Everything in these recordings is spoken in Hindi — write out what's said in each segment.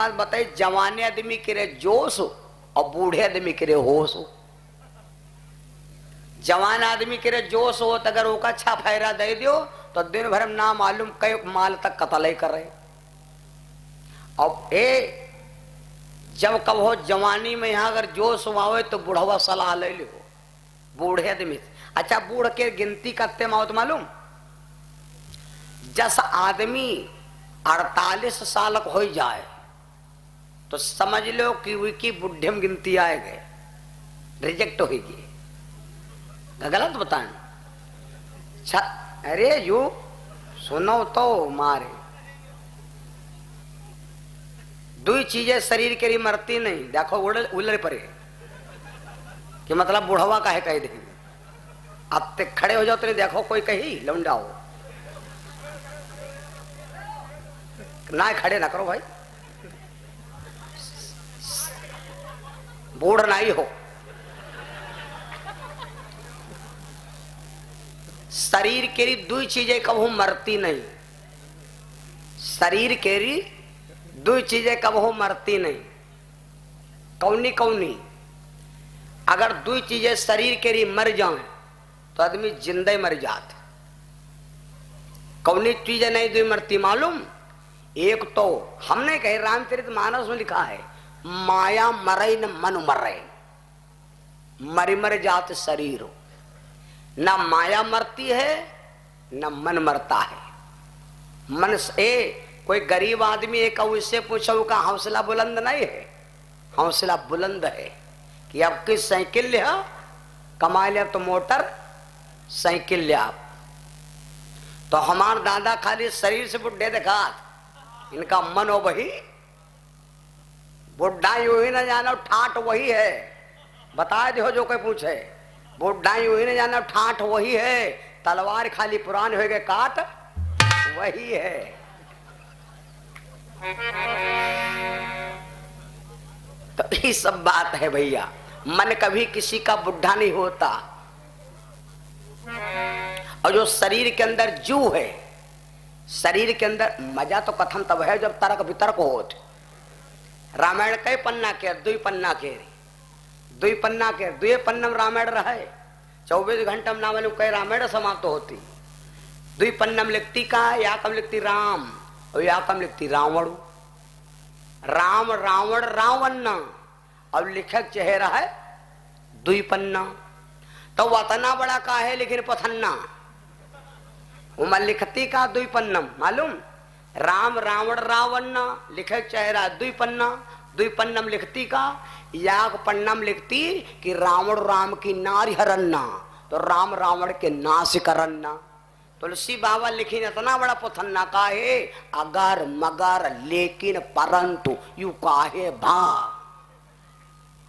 बात बताई, जवाने आदमी के रे जोश हो और बूढ़े आदमी के रे होश हो। जवान आदमी के रे जोश हो तो अगर ओका अच्छा फैरा दे दियो तो दिन भर में ना मालूम कई माल तक कतल ही कर रहे। अब जब कब हो जवानी में यहाँ अगर जोश आवे तो बुढ़वा सलाह ले लो बूढ़े आदमी। अच्छा बूढ़ के गिनती करते मौत मालूम, जस आदमी 48 साल हो जाए तो समझ लो कि उनकी बुढ़े में गिनती आए गए, रिजेक्ट होगी। गलत बताएं? अरे यू सुनो तो मारे दो चीजें शरीर के लिए मरती नहीं। देखो उलर पड़े कि मतलब बुढ़वा का है कह देंगे। अब तक खड़े हो जाओ तो नहीं देखो कोई कही लौंडा हो ना, खड़े ना करो भाई, बूढ़ ना ही हो। शरीर केरी दो चीजें कबहू मरती नहीं। शरीर केरी दो चीजें कबहू मरती नहीं। कौनी कौनी? अगर दो चीजें शरीर केरी मर जाए तो आदमी जिंदा मर जाता। कौनी चीजें नहीं दो मरती मालूम? एक तो हमने कहे रामचरितमानस में लिखा है, माया मरे न मन मरे, मरी मर जात शरीर हो। न माया मरती है न मन मरता है। मन से कोई गरीब आदमी एक उससे पूछो का हौसला बुलंद नहीं है? हौसला बुलंद है कि अब किस साइकिल लिया कमा लिया तो मोटर साइकिल लिया। तो हमार दादा खाली शरीर से बुढ़े देखा, इनका मन हो वही बुढ़ाई वही न जाना ठाठ वही है। बता दो जो कोई पूछे, बुढ़ाई वही न जाना ठाठ वही है, तलवार खाली पुरान हो गए काट वही है। तो ये सब बात है भैया, मन कभी किसी का बुढ़ा नहीं होता। और जो शरीर के अंदर जू है, शरीर के अंदर मजा तो कथम तब है जब तर्क वितर्क हो। रामायण कई पन्ना के? दुई पन्ना के, दुई पन्ना के, दुए पन्नम रामायण रहे। 24 घंटा में ना मालूम कई रामायण समाप्त होती। दुई पन्नम लिखती का या कम लिखती राम और या कम लिखती रावण। राम रावण रावण न, अब लिखक चेहरा है दुई पन्ना। तो वतना बड़ा का है लेकिन पथन्ना उमर लिखती का दुई पन्नम मालूम? राम रावण रावण न लिखक चेहरा दुई पन्ना। दुई पन्नम लिखती का याग पन्नम लिखती कि रावण राम की नारी हरन्ना, तो राम रावण के नाश करन्ना। तुलसी बाबा लिखी इतना बड़ा पथन्ना का है, अगर मगर लेकिन परंतु यू काहे भा।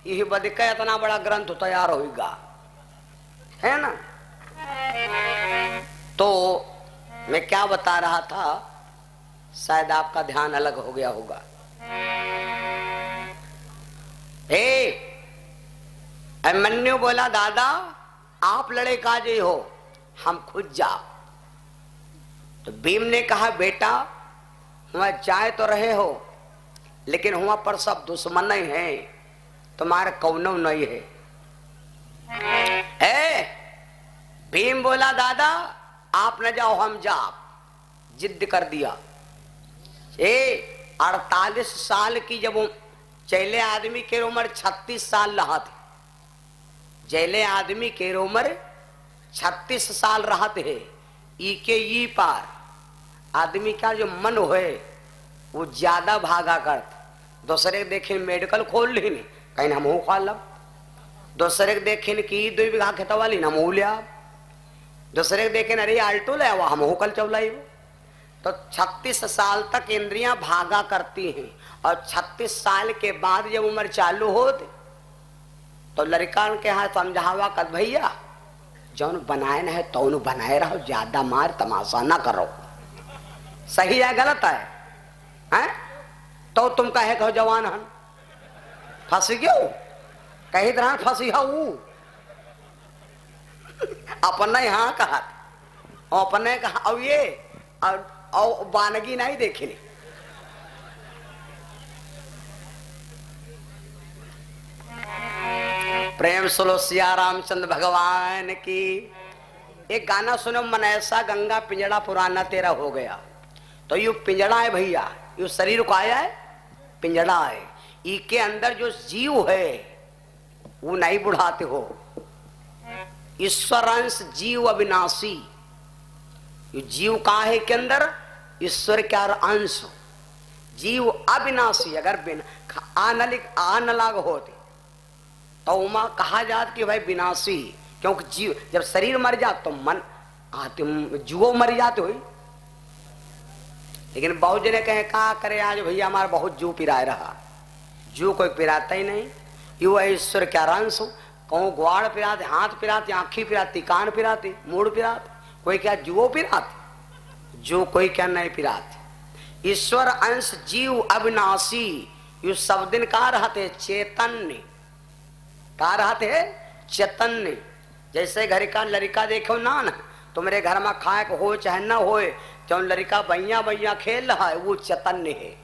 यही बद का इतना बड़ा ग्रंथ तैयार होगा, है ना? तो मैं क्या बता रहा था, शायद आपका ध्यान अलग हो गया होगा। अभिमन्यु बोला दादा आप लड़े काजे हो, हम खुद जा। तो भीम ने कहा बेटा वहां जाए तो रहे हो लेकिन वहां पर सब दुश्मन ही हैं, तुम्हारे कौनो नहीं है। भीम बोला दादा आप न जाओ हम जाओ, जिद कर दिया। 48 साल की जब चैले आदमी के उम्र 36 साल रहा थे, जैले आदमी के उम्र 36 साल रहते है। ई के ई पार आदमी का जो मन होए वो ज्यादा भागा करते। दूसरे देखे मेडिकल खोल ली कहीं हम खोल लब, दूसरे देखे कि 2 बीघा खेतवा ली हम लिया, दूसरे देखे अरे आल्टो ले आवा हम कल चौलाई। तो 36 साल तक इंद्रियां भागा करती हैं और 36 साल के बाद जब उम्र चालू होती तो लड़का के यहाँ समझावा कर भैया जौन बनाए न है तो बनाए रहो, ज्यादा मार तमाशा ना करो। सही है गलत है, हैं? तो तुम कहे कहो जवान हन फंस गयो, कही तरह फंसी हूँ अपने यहाँ कहा अपने कहा। अब ये और बानगी नहीं देखी प्रेम सुनो सिया रामचंद्र भगवान की। एक गाना सुनो, मन ऐसा गंगा पिंजड़ा पुराना तेरा हो गया। तो यू पिंजड़ा है भैया, यू शरीर को आया है पिंजड़ा है। इसके अंदर जो जीव है वो नहीं बुढ़ाते हो। ईश्वर अंश जीव अविनाशी। ये जीव कहाँ है के अंदर? ईश्वर का अंश। जीव अविनाशी। अगर आ न लाग होते तो उमा कहा जात कि भाई विनाशी, क्योंकि जीव जब शरीर मर जात तो मन आते जुओ मर जाते हुई। लेकिन बहुत जने कहे कहा करे आज भैया हमारा बहुत जू पिराए रहा। जू कोई पिराता ही नहीं। यू ईश्वर क्या अंश। कहूँ ग्वाड़ पिराते, हाथ पिराते, आंखी पिराती, कान पिराते, मूड पिराते। कोई क्या जुओ पिराते? जो कोई क्या नहीं पिराते। ईश्वर अंश जीव अविनाशी। यू सब दिन कहा रहते? चैतन्य। कहा रहते है? चैतन्य। जैसे घर का लड़का देखो ना तो मेरे घर में खाए को हो चाहे ना हो, तो लड़का बैया बैया खेल रहा है, वो चैतन्य है।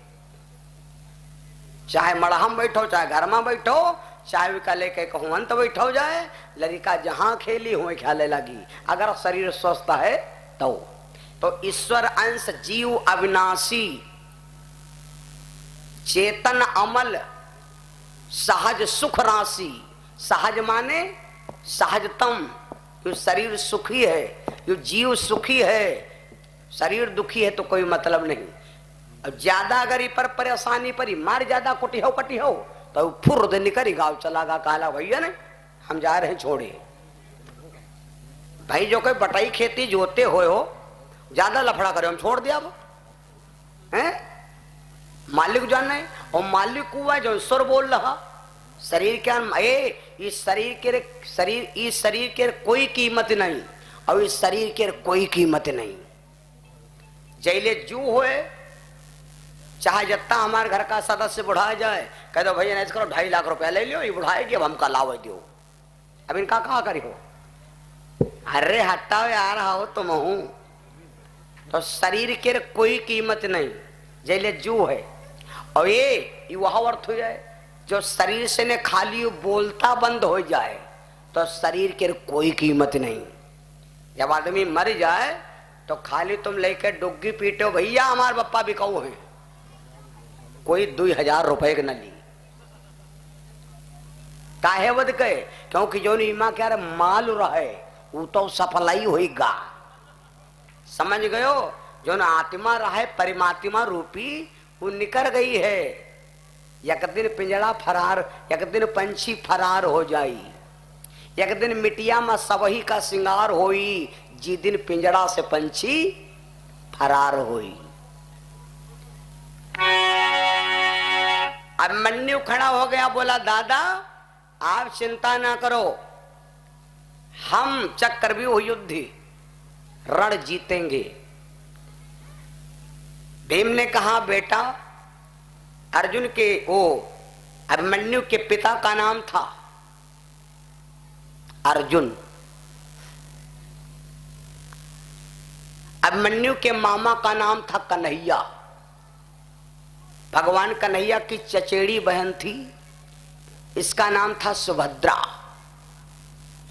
चाहे मड़हम बैठो, चाहे घर में बैठो, चाहे भी कले के कहूँ अंत बैठो जाए, लड़का जहां खेली हुए ख्याले लगी। अगर शरीर स्वस्थ है तो ईश्वर अंश जीव अविनाशी, चेतन अमल, सहज सुख राशि। सहज माने सहजतम। यो शरीर सुखी है, यो जीव सुखी है। शरीर दुखी है तो कोई मतलब नहीं। अब ज्यादा अगर ये पर परेशानी परी, मार ज्यादा कटी हो तो फुर दे निकली गाँव चला गा। काला भैया ने हम जा रहे हैं छोड़े भाई। जो कोई बटाई खेती जोते हो ज्यादा लफड़ा करे, हम छोड़ दिया वो हैं। मालिक जान है और मालिक हुआ है जो ईश्वर बोल रहा। शरीर क्या इस शरीर के कोई कीमत नहीं और इस शरीर के कोई कीमत नहीं। जैले जू होए, चाहे जितना हमारे घर का सदस्य बुढ़ा जाए, कह दो भैया नहीं करो 2.5 लाख रुपया ले लियो, ये बुढ़ाएगी अब हमका लाभ दो। अब इनका कहा करी हो? अरे हटाओ यार, हो तुम हूं। तो शरीर के कोई कीमत नहीं, जैले जू है। और ये वह अर्थ हो जाए जो शरीर से ने खाली बोलता बंद हो जाए तो शरीर के कोई कीमत नहीं। जब आदमी मर जाए तो खाली तुम लेकर डुग्गी पीटो, भैया हमारे पप्पा भी कहू है, कोई 2000 रुपए के न ली। काहे बद के? क्योंकि जो नीमा क्या माल रहे वो तो सफलाई होगा। समझ गयो? जो न आत्मा रहे परमात्मा रूपी वो निकल गई है। एक दिन पिंजड़ा फरार, एक दिन पंछी फरार हो जाई, एक दिन मिटिया में सबही का श्रृंगार होई, जी दिन पिंजड़ा से पंछी फरार होई। अब मन्नू खड़ा हो गया, बोला दादा आप चिंता ना करो, हम चक्रव्यूह युद्ध रण जीतेंगे। भीम ने कहा बेटा, अर्जुन के अभिमन्यु के पिता का नाम था अर्जुन, अभिमन्यु के मामा का नाम था कन्हैया। भगवान कन्हैया की चचेड़ी बहन थी, इसका नाम था सुभद्रा।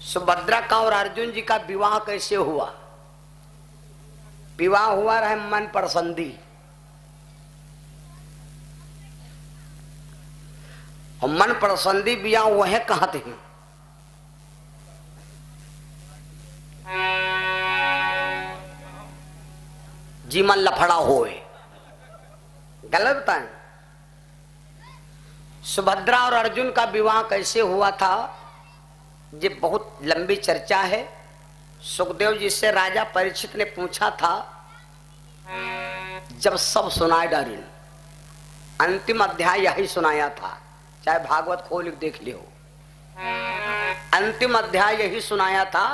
सुभद्रा का और अर्जुन जी का विवाह कैसे हुआ? विवाह हुआ रहे मन पसंदी। और मन पसंदी बिया वह कहते हैं। जी मन लफड़ा होए, गलत बताएं। सुभद्रा और अर्जुन का विवाह कैसे हुआ था ये बहुत लंबी चर्चा है। सुखदेव जी से राजा परीक्षित ने पूछा था, जब सब सुनाए डारिन, अंतिम अध्याय यही सुनाया था, चाहे भागवत खोल देख लियो। अंतिम अध्याय यही सुनाया था